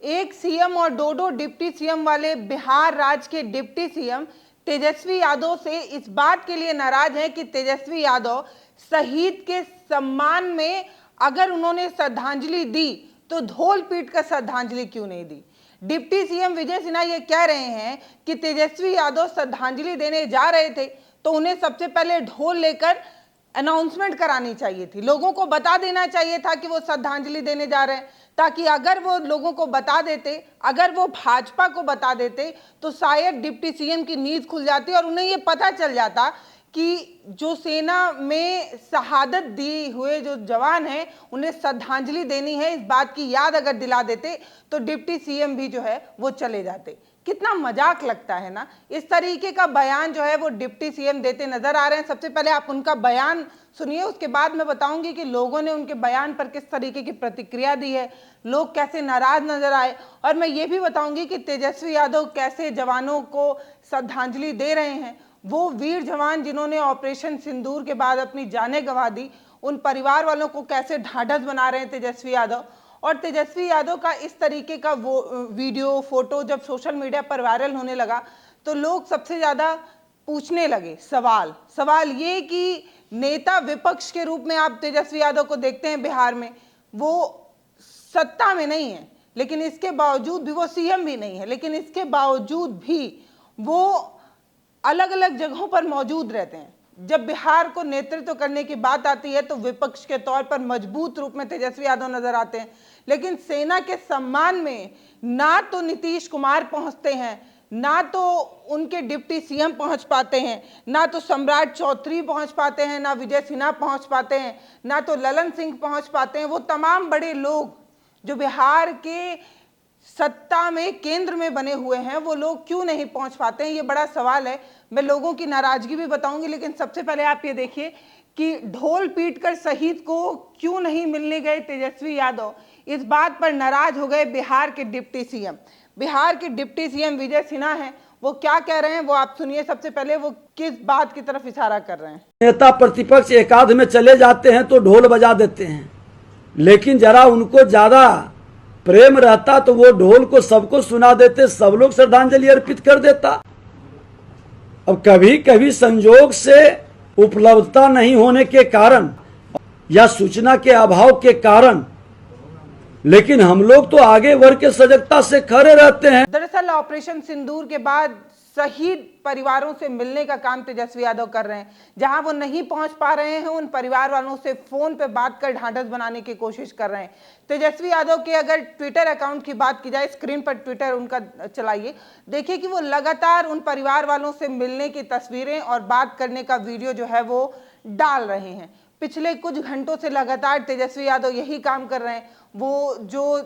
एक सीएम और दो दो डिप्टी सीएम वाले बिहार राज्य के डिप्टी सीएम तेजस्वी यादव से इस बात के लिए नाराज हैं कि तेजस्वी यादव शहीद के सम्मान में अगर उन्होंने श्रद्धांजलि दी तो ढोल पीट कर श्रद्धांजलि क्यों नहीं दी। डिप्टी सीएम विजय सिन्हा ये कह रहे हैं कि तेजस्वी यादव श्रद्धांजलि देने जा रहे थे तो उन्हें सबसे पहले ढोल लेकर अनाउंसमेंट करानी चाहिए थी, लोगों को बता देना चाहिए था कि वो श्रद्धांजलि देने जा रहे हैं, ताकि अगर वो लोगों को बता देते, अगर वो भाजपा को बता देते तो शायद डिप्टी सीएम की नींद खुल जाती और उन्हें ये पता चल जाता कि जो सेना में शहादत दी हुए जो जवान हैं उन्हें श्रद्धांजलि देनी है, इस बात की याद अगर दिला देते तो डिप्टी सीएम भी जो है वो चले जाते। कितना मजाक लगता है ना। इस तरीके का बयान जो है वो डिप्टी सीएम देते नजर आ रहे हैं। सबसे पहले आप उनका बयान सुनिए, उसके बाद मैं बताऊंगी कि लोगों ने उनके बयान पर किस तरीके की प्रतिक्रिया दी है, लोग कैसे नाराज नजर आए, और मैं ये भी बताऊंगी कि तेजस्वी यादव कैसे जवानों को श्रद्धांजलि दे रहे हैं। वो वीर जवान जिन्होंने ऑपरेशन सिंदूर के बाद अपनी जानें गंवा दी, उन परिवार वालों को कैसे ढांढस बना रहे हैं तेजस्वी यादव। और तेजस्वी यादव का इस तरीके का वो वीडियो फोटो जब सोशल मीडिया पर वायरल होने लगा तो लोग सबसे ज़्यादा पूछने लगे सवाल ये कि नेता विपक्ष के रूप में आप तेजस्वी यादव को देखते हैं बिहार में, वो सत्ता में नहीं है लेकिन इसके बावजूद भी, वो सीएम भी नहीं है लेकिन इसके बावजूद भी वो अलग अलग जगहों पर मौजूद रहते हैं। जब बिहार को नेतृत्व करने की बात आती है तो विपक्ष के तौर पर मजबूत रूप में तेजस्वी यादव नजर आते हैं, लेकिन सेना के सम्मान में ना तो नीतीश कुमार पहुंचते हैं, ना तो उनके डिप्टी सीएम पहुंच पाते हैं, ना तो सम्राट चौधरी पहुंच पाते हैं, ना विजय सिन्हा पहुंच पाते हैं, ना तो ललन सिंह पहुंच पाते हैं। वो तमाम बड़े लोग जो बिहार के सत्ता में केंद्र में बने हुए हैं वो लोग क्यों नहीं पहुंच पाते हैं, ये बड़ा सवाल है। मैं लोगों की नाराजगी भी बताऊंगी, लेकिन सबसे पहले आप ये देखिए कि ढोल पीटकर शहीद को क्यों नहीं मिलने गए तेजस्वी यादव, इस बात पर नाराज हो गए बिहार के डिप्टी सीएम। बिहार के डिप्टी सीएम विजय सिन्हा हैं, वो क्या कह रहे हैं वो आप सुनिए। सबसे पहले वो किस बात की तरफ इशारा कर रहे हैं। नेता प्रतिपक्ष एकाध में चले जाते हैं तो ढोल बजा देते हैं, लेकिन जरा उनको ज्यादा प्रेम रहता तो वो ढोल को सबको सुना देते, सब लोग श्रद्धांजलि अर्पित कर देता। अब कभी कभी संजोग से उपलब्धता नहीं होने के कारण या सूचना के अभाव के कारण, लेकिन हम लोग तो आगे बढ़ के सजगता से खड़े रहते हैं। दरअसल ऑपरेशन सिंदूर के बाद शहीद परिवारों से मिलने का काम तेजस्वी यादव कर रहे हैं। जहां वो नहीं पहुंच पा रहे हैं उन परिवार वालों से फोन पे बात कर ढांढस बनाने की कोशिश कर रहे हैं। तेजस्वी यादव के अगर ट्विटर अकाउंट की बात की जाए, स्क्रीन पर ट्विटर उनका चलाइए, देखिए कि वो लगातार उन परिवार वालों से मिलने की तस्वीरें और बात करने का वीडियो जो है वो डाल रहे हैं। पिछले कुछ घंटों से लगातार तेजस्वी यादव यही काम कर रहे हैं। वो जो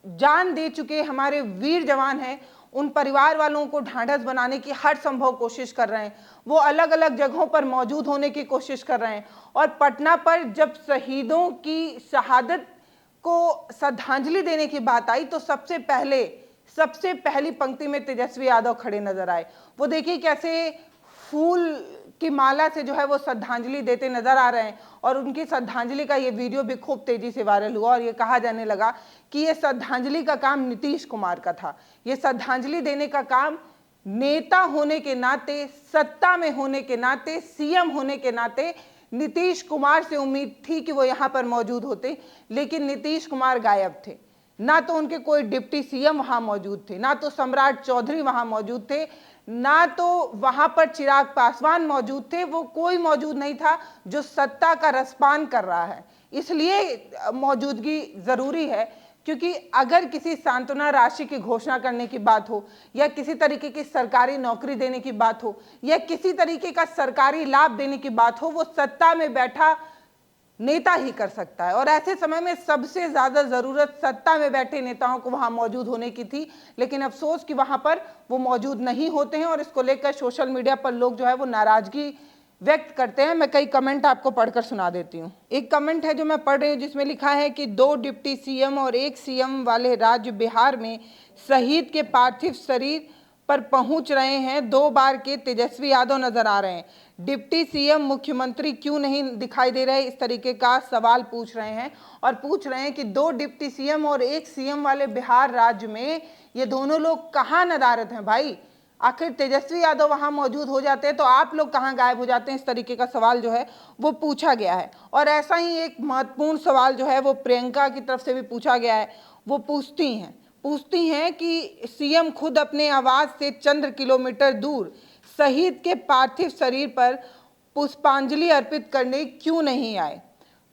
जान दे चुके हमारे वीर जवान हैं उन परिवार वालों को ढांढस बनाने की हर संभव कोशिश कर रहे हैं। वो अलग अलग जगहों पर मौजूद होने की कोशिश कर रहे हैं। और पटना पर जब शहीदों की शहादत को श्रद्धांजलि देने की बात आई तो सबसे पहली पंक्ति में तेजस्वी यादव खड़े नजर आए। वो देखिए कैसे फूल की माला से जो है वो श्रद्धांजलि देते नजर आ रहे हैं। और उनकी श्रद्धांजलि का ये वीडियो भी खूब तेजी से वायरल हुआ और ये कहा जाने लगा कि ये श्रद्धांजलि का काम नीतीश कुमार का था। ये श्रद्धांजलि देने का काम नेता होने के नाते, सत्ता में होने के नाते, सीएम होने के नाते नीतीश कुमार से उम्मीद थी कि वो यहाँ पर मौजूद होते, लेकिन नीतीश कुमार गायब थे। ना तो उनके कोई डिप्टी सीएम वहां मौजूद थे, ना तो सम्राट चौधरी वहां मौजूद थे, ना तो वहां पर चिराग पासवान मौजूद थे। वो कोई मौजूद नहीं था जो सत्ता का रसपान कर रहा है। इसलिए मौजूदगी जरूरी है, क्योंकि अगर किसी सांत्वना राशि की घोषणा करने की बात हो, या किसी तरीके की सरकारी नौकरी देने की बात हो, या किसी तरीके का सरकारी लाभ देने की बात हो, वो सत्ता में बैठा नेता ही कर सकता है। और ऐसे समय में सबसे ज्यादा जरूरत सत्ता में बैठे नेताओं को वहां मौजूद होने की थी, लेकिन अफसोस कि वहां पर वो मौजूद नहीं होते हैं। और इसको लेकर सोशल मीडिया पर लोग जो है वो नाराजगी व्यक्त करते हैं। मैं कई कमेंट आपको पढ़कर सुना देती हूँ। एक कमेंट है जो मैं पढ़ रही हूँ जिसमें लिखा है कि 2 डिप्टी सीएम और 1 सीएम वाले राज्य बिहार में शहीद के पार्थिव शरीर पर पहुंच रहे हैं 2 बार के तेजस्वी यादव नजर आ रहे हैं। डिप्टी सीएम मुख्यमंत्री क्यों नहीं दिखाई दे रहे, इस तरीके का सवाल पूछ रहे हैं और पूछ रहे हैं कि 2 डिप्टी सीएम और 1 सीएम वाले बिहार राज्य में ये दोनों लोग कहाँ नदारद हैं भाई। आखिर तेजस्वी यादव वहां मौजूद हो जाते हैं तो आप लोग कहां गायब हो जाते हैं, इस तरीके का सवाल जो है वो पूछा गया है। और ऐसा ही एक महत्वपूर्ण सवाल जो है वो प्रियंका की तरफ से भी पूछा गया है। वो पूछती हैं कि सीएम खुद अपने आवास से चंद किलोमीटर दूर शहीद के पार्थिव शरीर पर पुष्पांजलि अर्पित करने क्यों नहीं आए,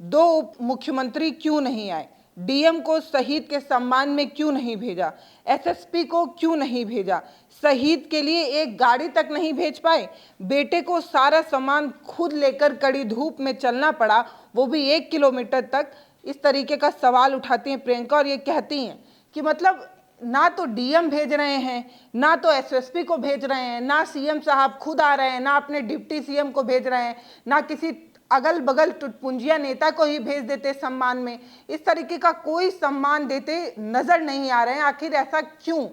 2 उप मुख्यमंत्री क्यों नहीं आए, डीएम को शहीद के सम्मान में क्यों नहीं भेजा, एसएसपी को क्यों नहीं भेजा, शहीद के लिए एक गाड़ी तक नहीं भेज पाए, बेटे को सारा सामान खुद लेकर कड़ी धूप में चलना पड़ा, वो भी 1 किलोमीटर तक। इस तरीके का सवाल उठाती हैं प्रियंका और ये कहती हैं कि मतलब ना तो डीएम भेज रहे हैं, ना तो एसएसपी को भेज रहे हैं, ना सीएम साहब खुद आ रहे हैं, ना अपने डिप्टी सीएम को भेज रहे हैं, ना किसी अगल बगल टुटपुंजिया नेता को ही भेज देते सम्मान में। इस तरीके का कोई सम्मान देते नजर नहीं आ रहे हैं। आखिर ऐसा क्यों?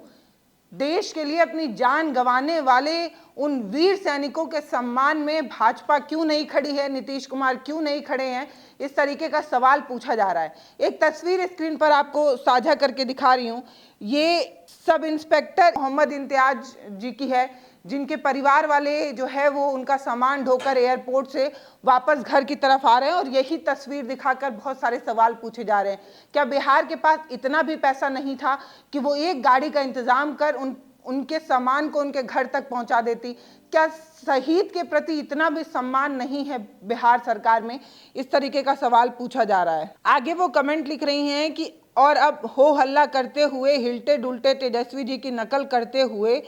देश के लिए अपनी जान गंवाने वाले उन वीर सैनिकों के सम्मान में भाजपा क्यों नहीं खड़ी है, नीतीश कुमार क्यों नहीं खड़े हैं, इस तरीके का सवाल पूछा जा रहा है। एक तस्वीर स्क्रीन पर आपको साझा करके दिखा रही हूं। ये सब इंस्पेक्टर मोहम्मद इम्तियाज जी की है, जिनके परिवार वाले जो है वो उनका सामान ढोकर एयरपोर्ट से वापस घर की तरफ आ रहे हैं और यही तस्वीर दिखाकर बहुत सारे सवाल पूछे जा रहे हैं। क्या बिहार के पास इतना भी पैसा नहीं था कि वो एक गाड़ी का इंतजाम कर उनके सामान को उनके घर तक पहुंचा देती? क्या शहीद के प्रति इतना भी सम्मान नहीं है बिहार सरकार में? इस तरीके का सवाल पूछा जा रहा है। आगे वो कमेंट लिख रही हैं कि और अब हो हल्ला करते हुए, हिलते डुलते तेजस्वी जी की नकल करते हुए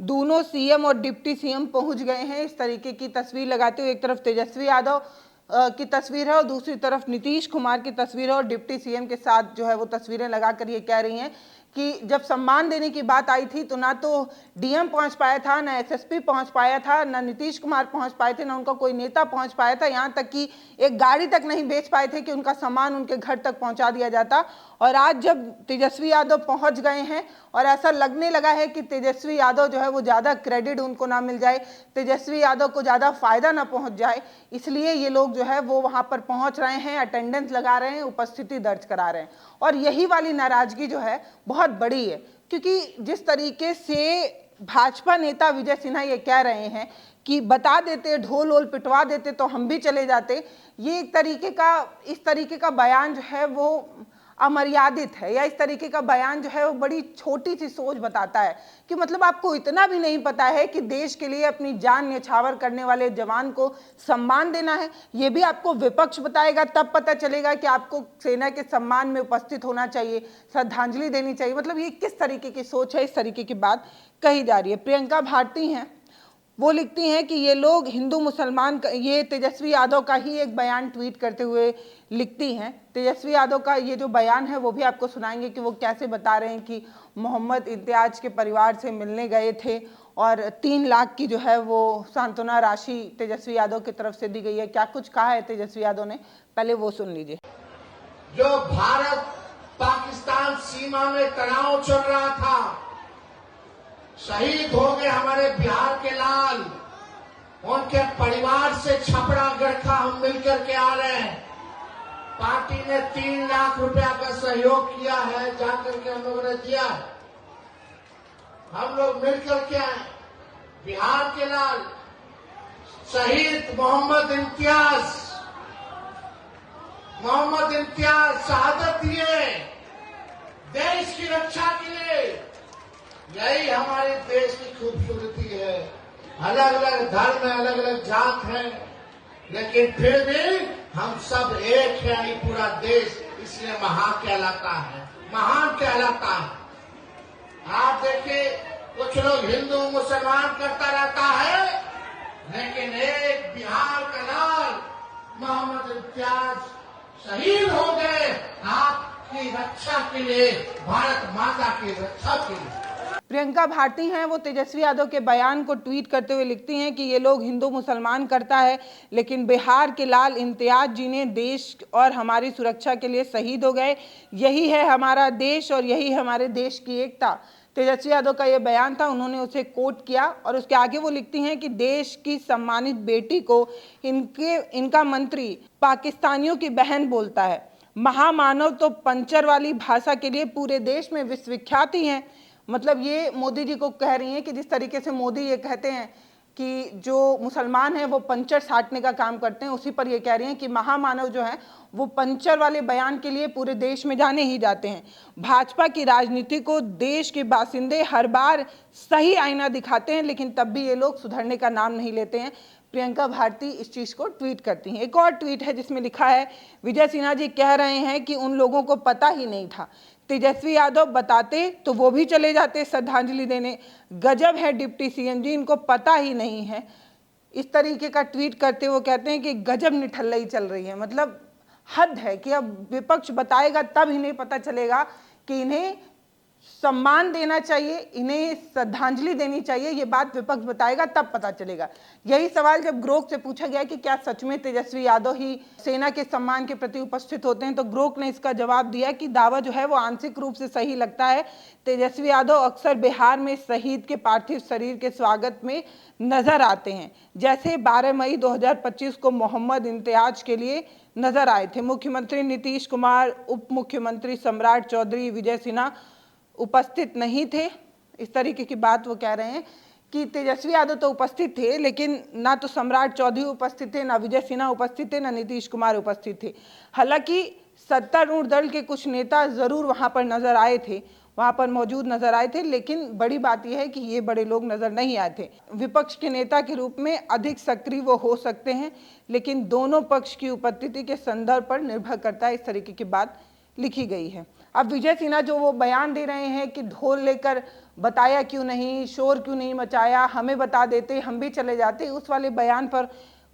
दोनों सीएम और डिप्टी सीएम पहुंच गए हैं। इस तरीके की तस्वीर लगाते हुए एक तरफ तेजस्वी यादव की तस्वीर है और दूसरी तरफ नीतीश कुमार की तस्वीर है और डिप्टी सीएम के साथ जो है वो तस्वीरें लगाकर ये कह रही हैं कि जब सम्मान देने की बात आई थी तो ना तो डीएम पहुंच पाया था, ना एसएसपी पहुंच पाया था, ना नीतीश कुमार पहुंच पाए थे, ना उनका कोई नेता पहुंच पाया था, यहाँ तक कि एक गाड़ी तक नहीं बेच पाए थे कि उनका सामान उनके घर तक पहुंचा दिया जाता। और आज जब तेजस्वी यादव पहुंच गए हैं और ऐसा लगने लगा है कि तेजस्वी यादव जो है वो ज़्यादा क्रेडिट उनको ना मिल जाए, तेजस्वी यादव को ज़्यादा फायदा ना पहुंच जाए, इसलिए ये लोग जो है वो वहाँ पर पहुँच रहे हैं, अटेंडेंस लगा रहे हैं, उपस्थिति दर्ज करा रहे हैं। और यही वाली नाराजगी जो है बहुत बड़ी है, क्योंकि जिस तरीके से भाजपा नेता विजय सिन्हा ये कह रहे हैं कि बता देते, ढोल वोल पिटवा देते तो हम भी चले जाते, ये इस तरीके का बयान जो है वो अमर्यादित है, या इस तरीके का बयान जो है वो बड़ी छोटी सी सोच बताता है कि मतलब आपको इतना भी नहीं पता है कि देश के लिए अपनी जान न्यौछावर करने वाले जवान को सम्मान देना है। ये भी आपको विपक्ष बताएगा, तब पता चलेगा कि आपको सेना के सम्मान में उपस्थित होना चाहिए, श्रद्धांजलि देनी चाहिए। मतलब ये किस तरीके की सोच है, इस तरीके की बात कही जा रही है। प्रियंका भारती हैं, वो लिखती हैं कि ये लोग हिंदू मुसलमान, ये तेजस्वी यादव का ही एक बयान ट्वीट करते हुए लिखती हैं। तेजस्वी यादव का ये जो बयान है वो भी आपको सुनाएंगे कि वो कैसे बता रहे हैं कि मोहम्मद इम्तियाज के परिवार से मिलने गए थे और 3 लाख की जो है वो सांत्वना राशि तेजस्वी यादव की तरफ से दी गई है। क्या कुछ कहा है तेजस्वी यादव ने, पहले वो सुन लीजिए। जो भारत पाकिस्तान सीमा में तनाव चल रहा था, शहीद हो गए हमारे बिहार के लाल, उनके परिवार से छपरा गरखा हम मिलकर के आ रहे हैं। पार्टी ने 3 लाख रुपया का सहयोग किया है, जाकर के हम लोगों ने दिया। हम लोग मिलकर के आए, बिहार के लाल शहीद मोहम्मद इम्तियाज शहादत दिए देश की रक्षा के लिए। यही हमारे देश की खूबसूरती है। अलग अलग धर्म है, अलग अलग जात है, लेकिन फिर भी हम सब एक है। ये पूरा देश इसलिए महान कहलाता है। आप देखिए, कुछ लोग हिंदू मुसलमान करता रहता है, लेकिन एक बिहार का लाल मोहम्मद इम्तियाज शहीद हो गए आपकी रक्षा के लिए, भारत माता की रक्षा के लिए। प्रियंका भारती हैं, वो तेजस्वी यादव के बयान को ट्वीट करते हुए लिखती हैं कि ये लोग हिंदू मुसलमान करता है, लेकिन बिहार के लाल इम्तियाज जी ने देश और हमारी सुरक्षा के लिए शहीद हो गए। यही है हमारा देश और यही हमारे देश की एकता। तेजस्वी यादव का ये बयान था, उन्होंने उसे कोट किया और उसके आगे वो लिखती हैं कि देश की सम्मानित बेटी को इनका मंत्री पाकिस्तानियों की बहन बोलता है। महामानव तो पंचर वाली भाषा के लिए पूरे देश में विश्वविख्यात ही हैं। मतलब ये मोदी जी को कह रही हैं कि जिस तरीके से मोदी ये कहते हैं कि जो मुसलमान हैं वो पंचर साटने का काम करते हैं, उसी पर ये कह रही हैं कि महामानव जो है वो पंचर वाले बयान के लिए पूरे देश में जाने ही जाते हैं। भाजपा की राजनीति को देश के बासिंदे हर बार सही आईना दिखाते हैं, लेकिन तब भी ये लोग सुधरने का नाम नहीं लेते हैं। प्रियंका भारती इस चीज को ट्वीट करती हैं। एक और ट्वीट है जिसमें लिखा है, विजय सिन्हा जी कह रहे हैं कि उन लोगों को पता ही नहीं था, तेजस्वी यादव बताते तो वो भी चले जाते श्रद्धांजलि देने। गजब है डिप्टी सीएम जी, इनको पता ही नहीं है। इस तरीके का ट्वीट करते वो कहते हैं कि गजब निठल्लई चल रही है। मतलब हद है कि अब विपक्ष बताएगा तब इन्हें पता चलेगा कि इन्हें सम्मान देना चाहिए, इन्हें श्रद्धांजलि देनी चाहिए। ये बात विपक्ष बताएगा तब पता चलेगा। यही सवाल जब ग्रोक से पूछा गया कि क्या सच में तेजस्वी यादव ही सेना के सम्मान के प्रति उपस्थित होते हैं, तो ग्रोक ने इसका जवाब दिया कि दावा जो है वो आंशिक रूप से सही लगता है। तेजस्वी यादव अक्सर बिहार में शहीद के पार्थिव शरीर के स्वागत में नजर आते हैं, जैसे 12 मई 2025 को मोहम्मद इम्तियाज के लिए नजर आए थे। मुख्यमंत्री नीतीश कुमार, उप मुख्यमंत्री सम्राट चौधरी, विजय सिन्हा उपस्थित नहीं थे। इस तरीके की बात वो कह रहे हैं कि तेजस्वी यादव तो उपस्थित थे, लेकिन ना तो सम्राट चौधरी उपस्थित थे, ना विजय सिन्हा उपस्थित थे, ना नीतीश कुमार उपस्थित थे। हालांकि सत्तारूढ़ दल के कुछ नेता जरूर वहां पर नजर आए थे, वहां पर मौजूद नजर आए थे, लेकिन बड़ी बात यह है कि ये बड़े लोग नजर नहीं आए थे। विपक्ष के नेता के रूप में अधिक सक्रिय वो हो सकते हैं, लेकिन दोनों पक्ष की उपस्थिति के संदर्भ पर निर्भर करता है। इस तरीके की बात लिखी गई है। अब विजय सिन्हा जो वो बयान दे रहे हैं कि ढोल लेकर बताया क्यों नहीं, शोर क्यों नहीं मचाया, हमें बता देते हम भी चले जाते, उस वाले बयान पर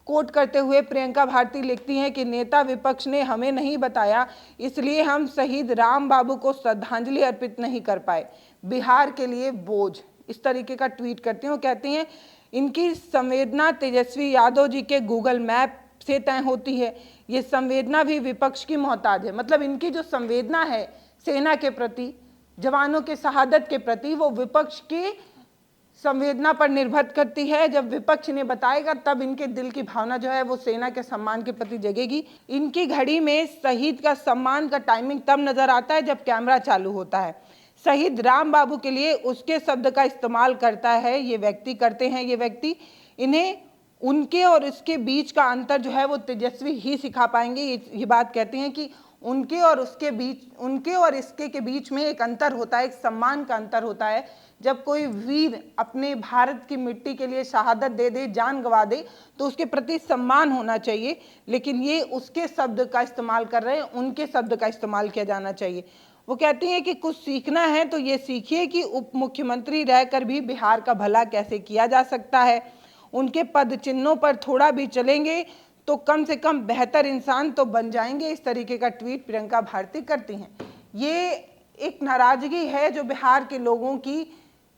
कोट करते हुए प्रियंका भारती लिखती हैं कि नेता विपक्ष ने हमें नहीं बताया, इसलिए हम शहीद राम बाबू को श्रद्धांजलि अर्पित नहीं कर पाए, बिहार के लिए बोझ। इस तरीके का ट्वीट करती हैं। वो कहती हैं इनकी संवेदना तेजस्वी यादव जी के गूगल मैप से तय होती है, ये संवेदना भी विपक्ष की मोहताज है। मतलब इनकी जो संवेदना है सेना के प्रति, जवानों के शहादत के प्रति, वो विपक्ष की संवेदना पर निर्भर करती है। जब विपक्ष ने बताएगा तब इनके दिल की भावना जो है वो सेना के सम्मान के प्रति जगेगी। इनकी घड़ी में शहीद का सम्मान का टाइमिंग तब नजर आता है जब कैमरा चालू होता है। शहीद राम बाबू के लिए उसके शब्द का इस्तेमाल करता है ये व्यक्ति, करते हैं ये व्यक्ति। इन्हें उनके और इसके बीच का अंतर जो है वो तेजस्वी ही सिखा पाएंगे। ये बात कहते हैं कि उनके और उसके बीच, उनके और इसके के बीच में एक अंतर होता है, एक सम्मान का अंतर होता है। जब कोई वीर अपने भारत की मिट्टी के लिए शहादत दे दे, जान गंवा दे, तो उसके प्रति सम्मान होना चाहिए, लेकिन ये उसके शब्द का इस्तेमाल कर रहे हैं, उनके शब्द का इस्तेमाल किया जाना चाहिए। वो कहती हैं कि कुछ सीखना है तो ये सीखिए कि उप मुख्यमंत्री रहकर भी बिहार का भला कैसे किया जा सकता है। उनके पद चिन्हों पर थोड़ा भी चलेंगे तो कम से कम बेहतर इंसान तो बन जाएंगे। इस तरीके का ट्वीट प्रियंका भारती करती हैं। ये एक नाराजगी है जो बिहार के लोगों की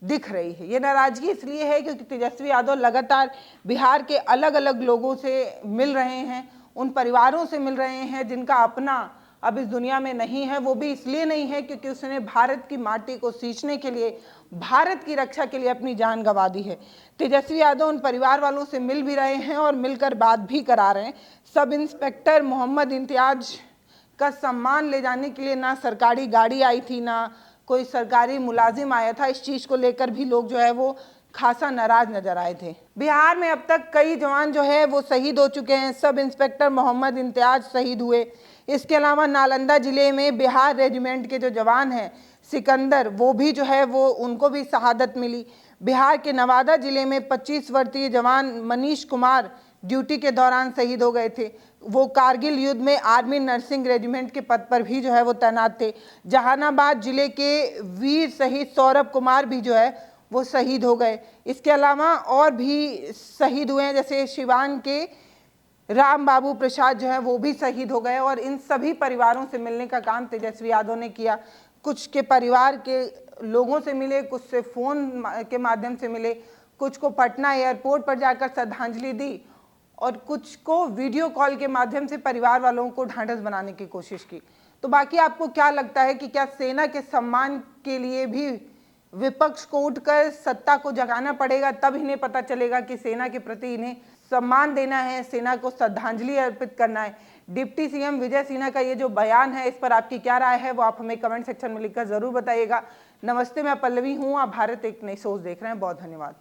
दिख रही है। ये नाराजगी इसलिए है क्योंकि तेजस्वी यादव लगातार बिहार के अलग अलग लोगों से मिल रहे हैं, उन परिवारों से मिल रहे हैं जिनका अपना अब इस दुनिया में नहीं है। वो भी इसलिए नहीं है क्योंकि उसने भारत की माटी को सींचने के लिए, भारत की रक्षा के लिए अपनी जान गंवा दी है। तेजस्वी यादव उन परिवार वालों से मिल भी रहे हैं और मिलकर बात भी करा रहे हैं। सब इंस्पेक्टर मोहम्मद इम्तियाज का सम्मान ले जाने के लिए ना सरकारी गाड़ी आई थी, ना कोई सरकारी मुलाजिम आया था। इस चीज़ को लेकर भी लोग जो है वो खासा नाराज नजर आए थे। बिहार में अब तक कई जवान जो है वो शहीद हो चुके हैं। सब इंस्पेक्टर मोहम्मद इम्तियाज शहीद हुए। इसके अलावा नालंदा जिले में बिहार रेजिमेंट के जो जवान हैं सिकंदर, वो भी जो है वो उनको भी शहादत मिली। बिहार के नवादा जिले में 25 वर्षीय जवान मनीष कुमार ड्यूटी के दौरान शहीद हो गए थे। वो कारगिल युद्ध में आर्मी नर्सिंग रेजिमेंट के पद पर भी जो है वो तैनात थे। जहानाबाद जिले के वीर शहीद सौरभ कुमार भी जो है वो शहीद हो गए। इसके अलावा और भी शहीद हुए हैं, जैसे शिवान के राम बाबू प्रसाद जो है वो भी शहीद हो गए। और इन सभी परिवारों से मिलने का काम तेजस्वी यादव ने किया। कुछ के परिवार के लोगों से मिले, कुछ से फोन के माध्यम से मिले, कुछ को पटना एयरपोर्ट पर जाकर श्रद्धांजलि दी और कुछ को वीडियो कॉल के माध्यम से परिवार वालों को ढांढस बनाने की कोशिश की। तो बाकी आपको क्या लगता है कि क्या सेना के सम्मान के लिए भी विपक्ष को उठकर सत्ता को जगाना पड़ेगा, तब इन्हें पता चलेगा कि सेना के प्रति इन्हें सम्मान देना है, सेना को श्रद्धांजलि अर्पित करना है? डिप्टी सीएम विजय सिन्हा का ये जो बयान है, इस पर आपकी क्या राय है, वो आप हमें कमेंट सेक्शन में लिखकर जरूर बताइएगा। नमस्ते, मैं पल्लवी हूँ, आप भारत एक नई सोच देख रहे हैं। बहुत धन्यवाद।